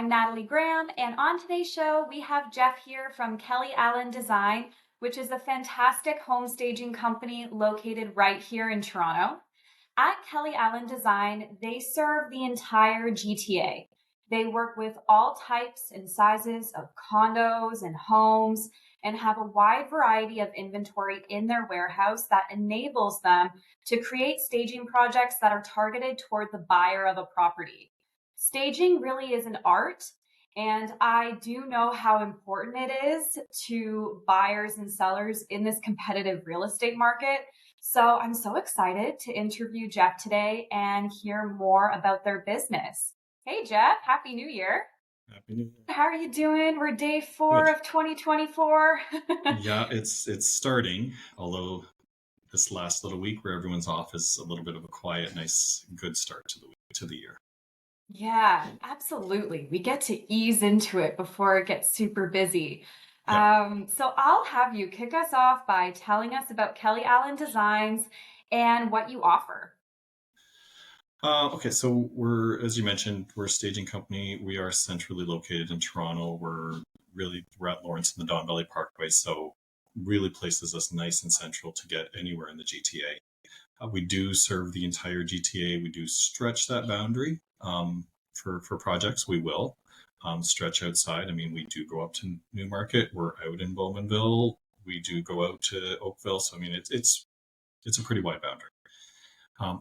I'm Natalie Graham, and on today's show, we have Jeff here from Kelly Allan Design, which is a fantastic home staging company located right here in Toronto. At Kelly Allan Design, they serve the entire GTA. They work with all types and sizes of condos and homes and have a wide variety of inventory in their warehouse that enables them to create staging projects that are targeted toward the buyer of a property. Staging really is an art, and I do know how important it is to buyers and sellers in this competitive real estate market. So I'm so excited to interview Jeff today and hear more about their business. Hey, Jeff, Happy New Year. Happy New Year. How are you doing? We're day Good. 4 of 2024. Yeah, it's starting, although this last little week where everyone's off is a little bit of a quiet, nice, good start to the week, to the year. Yeah, absolutely. We get to ease into it before it gets super busy. Yeah. So I'll have you kick us off by telling us about Kelly Allan Designs and what you offer. Okay, so as you mentioned, we're a staging company. We are centrally located in Toronto. We're at Lawrence in the Don Valley Parkway, so really places us nice and central to get anywhere in the GTA. We do serve the entire GTA. We do stretch that boundary for projects. We will stretch outside. I mean, we do go up to Newmarket. We're out in Bowmanville. We do go out to Oakville. So I mean, it's a pretty wide boundary.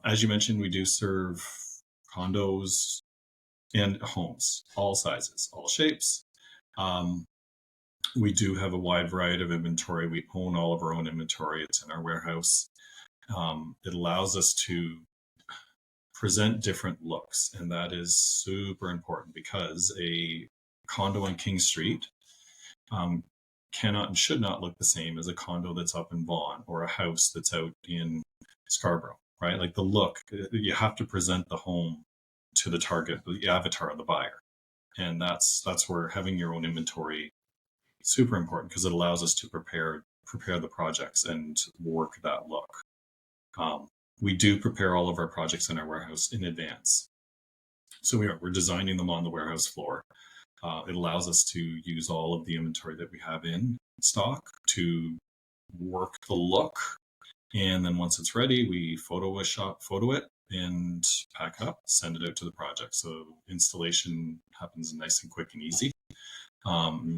As you mentioned, we do serve condos and homes, all sizes, all shapes. We do have a wide variety of inventory. We own all of our own inventory. It's in our warehouse. It allows us to present different looks, and that is super important because a condo on King Street cannot and should not look the same as a condo that's up in Vaughan or a house that's out in Scarborough, right? Like the look, you have to present the home to the target, the avatar of the buyer. And that's where having your own inventory is super important because it allows us to prepare the projects and work that look. We do prepare all of our projects in our warehouse in advance. So we're designing them on the warehouse floor. It allows us to use all of the inventory that we have in stock to work the look. And then once it's ready, we photo it and pack it up, send it out to the project. So installation happens nice and quick and easy.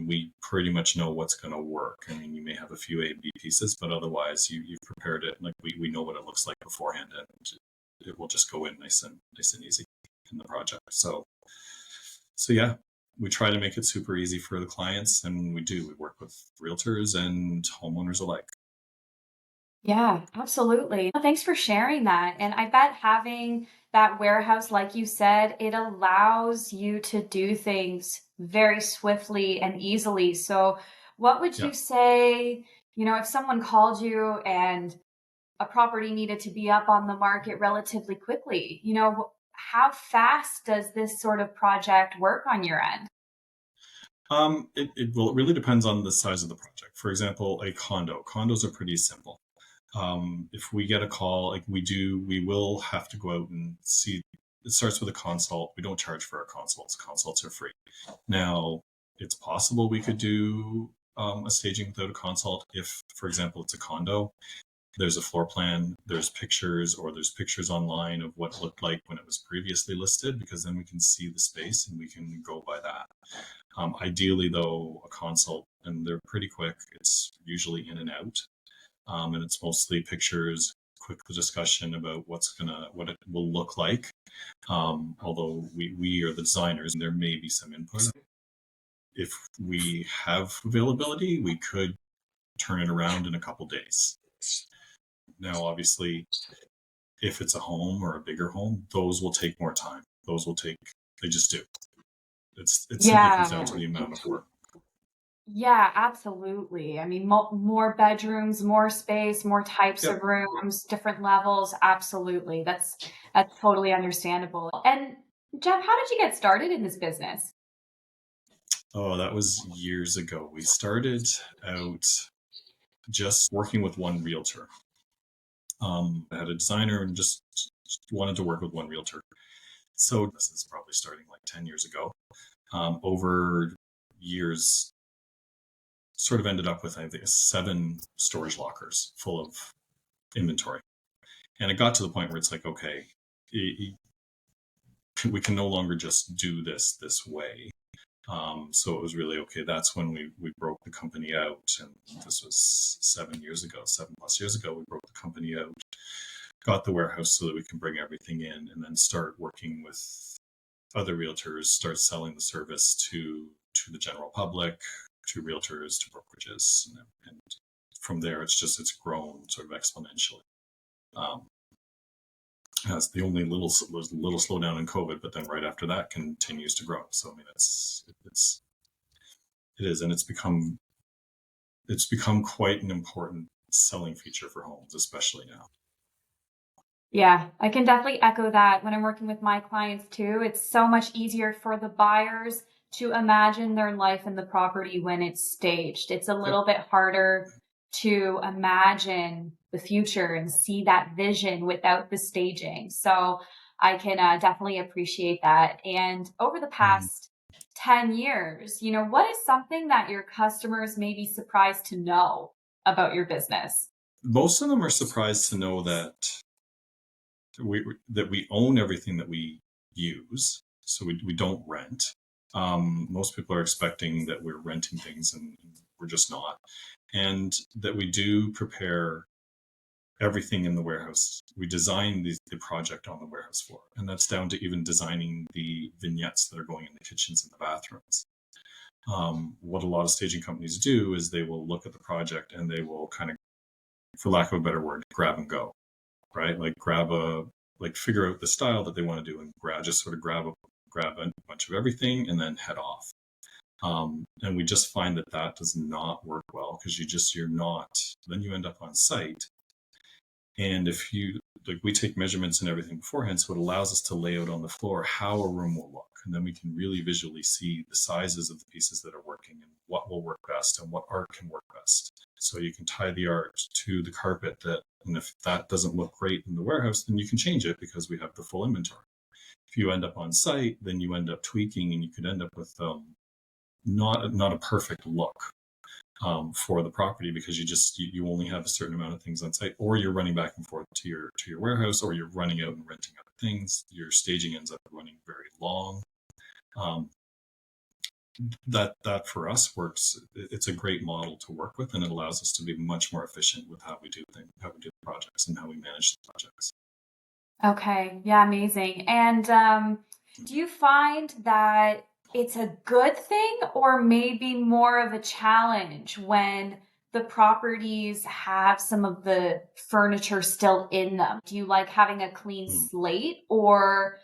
We pretty much know what's going to work. I mean, you may have a few A and B pieces, but otherwise you've prepared it. Like we know what it looks like beforehand, and it will just go in nice and easy in the project. So yeah, we try to make it super easy for the clients, and we work with realtors and homeowners alike. Yeah, absolutely. Thanks for sharing that. And I bet having that warehouse, like you said, it allows you to do things very swiftly and easily. So, what would Yeah. you say, if someone called you and a property needed to be up on the market relatively quickly, how fast does this sort of project work on your end? It really depends on the size of the project. For example, a condo. Condos are pretty simple. If we get a call, like we will have to go out and see. It starts with a consult. We don't charge for our consults. Consults are free. Now, it's possible we could do a staging without a consult if, for example, it's a condo. There's a floor plan, there's pictures, or there's pictures online of what it looked like when it was previously listed, because then we can see the space and we can go by that. Ideally, though, a consult, and they're pretty quick. It's usually in and out. And it's mostly pictures, quick discussion about what it will look like. Although we are the designers, and there may be some input. If we have availability, we could turn it around in a couple days. Now, obviously, if it's a home or a bigger home, those will take more time. They just do. It simply comes down to the amount of work. Yeah, absolutely. I mean, more bedrooms, more space, more types Yep. of rooms, different levels. Absolutely. That's totally understandable. And Jeff, how did you get started in this business? Oh, that was years ago. We started out just working with one realtor. I had a designer and just wanted to work with one realtor. So this is probably starting like 10 years ago. over years, sort of ended up with, I think, 7 storage lockers full of inventory. And it got to the point where it's like, okay, we can no longer just do this way. So it was really, okay, that's when we broke the company out. And this was 7+ years ago, we broke the company out, got the warehouse so that we can bring everything in, and then start working with other realtors, start selling the service to the general public, to realtors, to brokerages. And from there, it's grown sort of exponentially. Has the only was a little slowdown in COVID, but then right after that continues to grow. So I mean, it is, and it's become quite an important selling feature for homes, especially now. Yeah, I can definitely echo that when I'm working with my clients too. It's so much easier for the buyers to imagine their life in the property when it's staged. It's a Yep. little bit harder to imagine the future and see that vision without the staging. So I can definitely appreciate that. And over the Mhm. past 10 years, what is something that your customers may be surprised to know about your business? Most of them are surprised to know that we own everything that we use, so we don't rent. Most people are expecting that we're renting things, and we're just not. And that we do prepare everything in the warehouse. We design the project on the warehouse floor, and that's down to even designing the vignettes that are going in the kitchens and the bathrooms. What a lot of staging companies do is they will look at the project and they will kind of, for lack of a better word, grab and go, right? Like figure out the style that they want to do, and just sort of grab a bunch of everything and then head off. And we just find that does not work well, because then you end up on site. And if we take measurements and everything beforehand, so it allows us to lay out on the floor how a room will look. And then we can really visually see the sizes of the pieces that are working and what will work best and what art can work best. So you can tie the art to the carpet, and if that doesn't look great in the warehouse, then you can change it because we have the full inventory. If you end up on site, then you end up tweaking, and you could end up with not a perfect look for the property, because you only have a certain amount of things on site, or you're running back and forth to your warehouse, or you're running out and renting other things. Your staging ends up running very long. That for us works. It's a great model to work with, and it allows us to be much more efficient with how we do the projects, and how we manage the projects. Okay. Yeah, amazing. And do you find that it's a good thing or maybe more of a challenge when the properties have some of the furniture still in them? Do you like having a clean Hmm. slate, or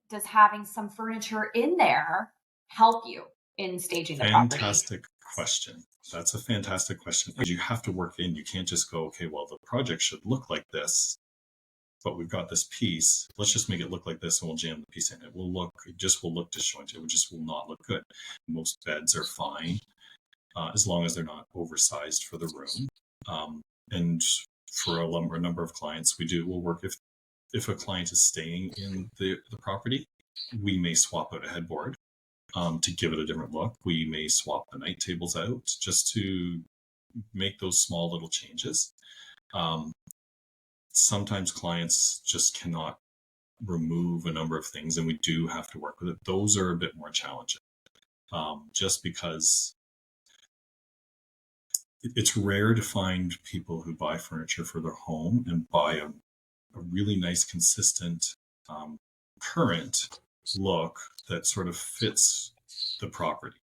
does having some furniture in there help you in staging the property? Fantastic question. That's a fantastic question. You have to work in. You can't just go, okay, well, the project should look like this, but we've got this piece. Let's just make it look like this, and we'll jam the piece in. It just will look disjointed. It just will not look good. Most beds are fine, as long as they're not oversized for the room. And for a number of clients, we'll work if a client is staying in the property, we may swap out a headboard to give it a different look. We may swap the night tables out just to make those small little changes. Sometimes clients just cannot remove a number of things, and we do have to work with it. Those are a bit more challenging, just because it's rare to find people who buy furniture for their home and buy a really nice, consistent, current look that sort of fits the property.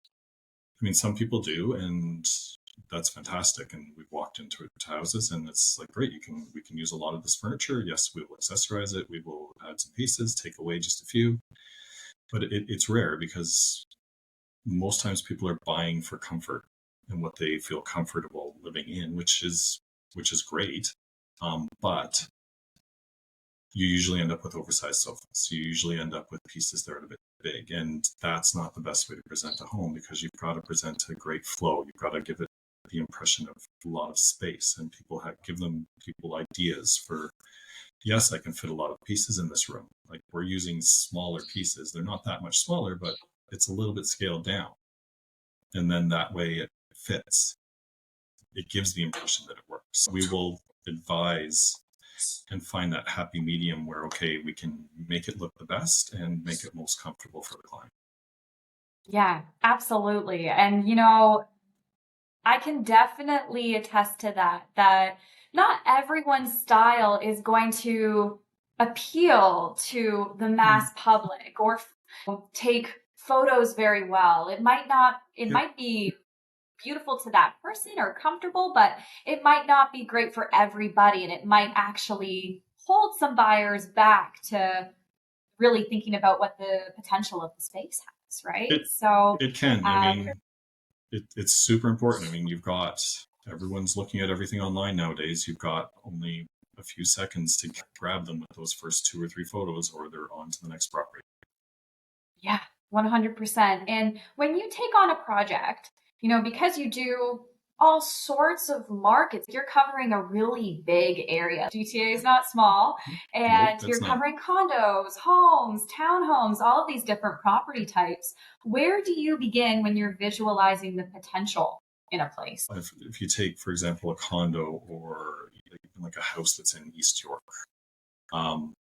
I mean, some people do, and that's fantastic. And we've walked into houses, and it's like, great, we can use a lot of this furniture. Yes, we will accessorize it. We will add some pieces, take away just a few. But it's rare, because most times people are buying for comfort and what they feel comfortable living in, which is great. But you usually end up with oversized sofas. You usually end up with pieces that are a bit big, and that's not the best way to present a home, because you've got to present a great flow. You've got to give it the impression of a lot of space, and give people ideas for, yes, I can fit a lot of pieces in this room. Like, we're using smaller pieces. They're not that much smaller, but it's a little bit scaled down. And then that way it fits. It gives the impression that it works. We will advise and find that happy medium where, okay, we can make it look the best and make it most comfortable for the client. Yeah, absolutely. And, I can definitely attest to that not everyone's style is going to appeal to the mass public or take photos very well. It might not, it Yep. might be beautiful to that person or comfortable, but it might not be great for everybody. And it might actually hold some buyers back to really thinking about what the potential of the space has, right? It, So, it can. I um, mean, it's super important. I mean, everyone's looking at everything online nowadays. You've got only a few seconds to grab them with those first 2 or 3 photos, or they're on to the next property. yeah, 100%. And when you take on a project, because you do all sorts of markets, you're covering a really big area. GTA is not small, Nope, and you're it's not. covering condos, homes, townhomes, all of these different property types. Where do you begin when you're visualizing the potential in a place? If you take, for example, a condo or even like a house that's in East York, um,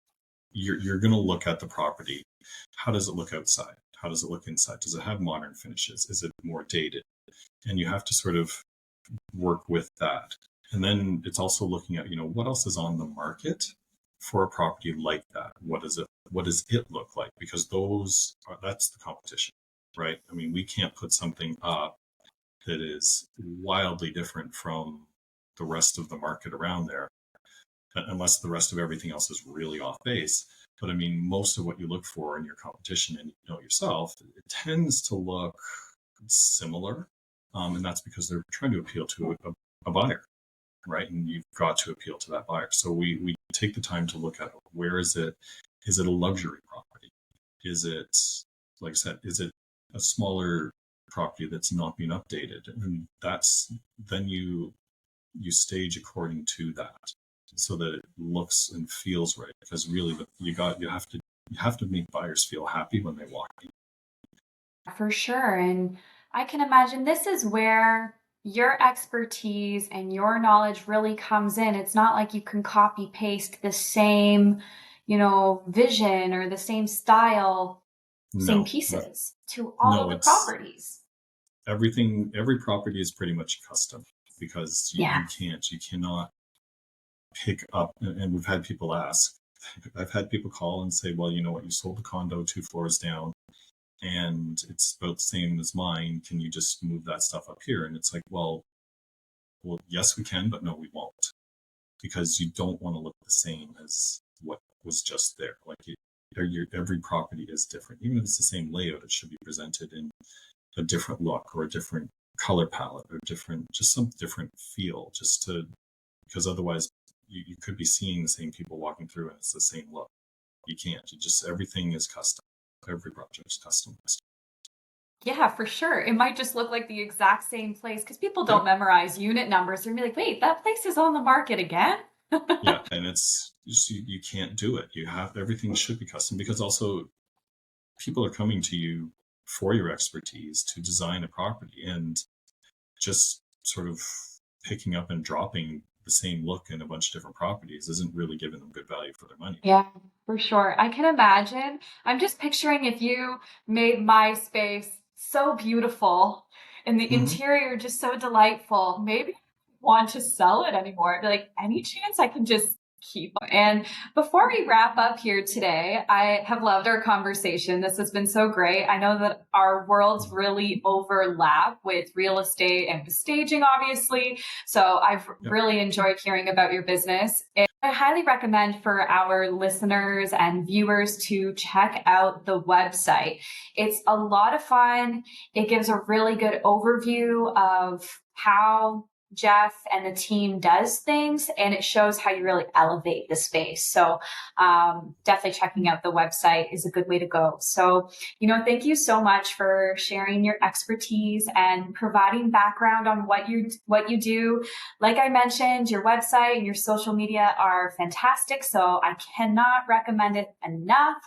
you're going to look at the property. How does it look outside? How does it look inside? Does it have modern finishes? Is it more dated? And you have to sort of work with that. And then it's also looking at, what else is on the market for a property like that? What does it look like? Because that's the competition, right? I mean, we can't put something up that is wildly different from the rest of the market around there, unless the rest of everything else is really off base. But I mean, most of what you look for in your competition, and yourself, it tends to look similar. And that's because they're trying to appeal to a buyer, right? And you've got to appeal to that buyer. So we take the time to look at where is it? Is it a luxury property? Is it, like I said, is it a smaller property that's not being updated? And then you stage according to that so that it looks and feels right. Because really, you have to make buyers feel happy when they walk in. For sure. And I can imagine this is where your expertise and your knowledge really comes in. It's not like you can copy paste the same, vision or the same style, same No, pieces to all of no, the it's properties. every property is pretty much custom because Yeah. you cannot pick up. And we've had people ask, I've had people call and say, well, you know what, you sold the condo 2 floors down and it's about the same as mine. Can you just move that stuff up here? And it's like, well, yes, we can, but no, we won't, because you don't want to look the same as what was just there. Like every property is different. Even if it's the same layout, it should be presented in a different look or a different color palette or just some different feel, because otherwise you could be seeing the same people walking through and it's the same look. You can't. Everything is custom. Every project is customized. Yeah, for sure. It might just look like the exact same place because people don't Yep. memorize unit numbers. They're gonna be like, wait, that place is on the market again? Yeah, and you can't do it. Everything should be custom because also people are coming to you for your expertise to design a property, and just sort of picking up and dropping the same look in a bunch of different properties isn't really giving them good value for their money. Yeah, for sure. I can imagine. I'm just picturing if you made my space so beautiful and the Mm-hmm. interior just so delightful, maybe I don't want to sell it anymore. I'd be like, any chance I can just keep it? And before we wrap up here today, I have loved our conversation. This has been so great. I know that our worlds really overlap with real estate and with staging, obviously. So I've Yep. really enjoyed hearing about your business. I highly recommend for our listeners and viewers to check out the website. It's a lot of fun. It gives a really good overview of how Jeff and the team does things, and it shows how you really elevate the space. So definitely checking out the website is a good way to go. So, thank you so much for sharing your expertise and providing background on what you do. Like I mentioned, your website and your social media are fantastic, so I cannot recommend it enough.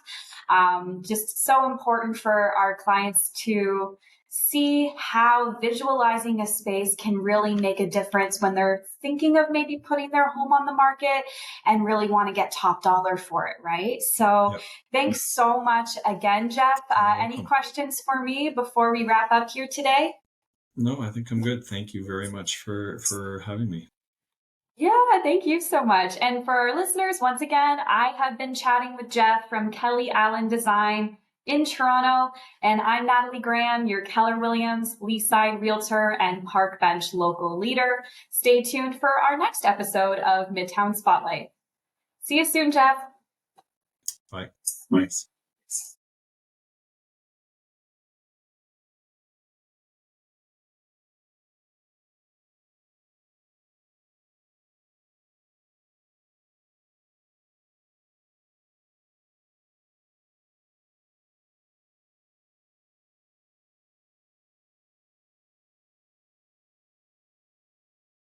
Just so important for our clients to see how visualizing a space can really make a difference when they're thinking of maybe putting their home on the market and really want to get top dollar for it, right? So Yep. thanks so much again, Jeff. Any questions for me before we wrap up here today? No, I think I'm good. Thank you very much for having me. Yeah, thank you so much. And for our listeners, once again, I have been chatting with Jeff from Kelly Allan Design in Toronto, and I'm Natalie Graham, your Keller Williams Leaside Realtor and Park Bench local leader. Stay tuned for our next episode of Midtown Spotlight. See you soon, Jeff. Bye. Thanks.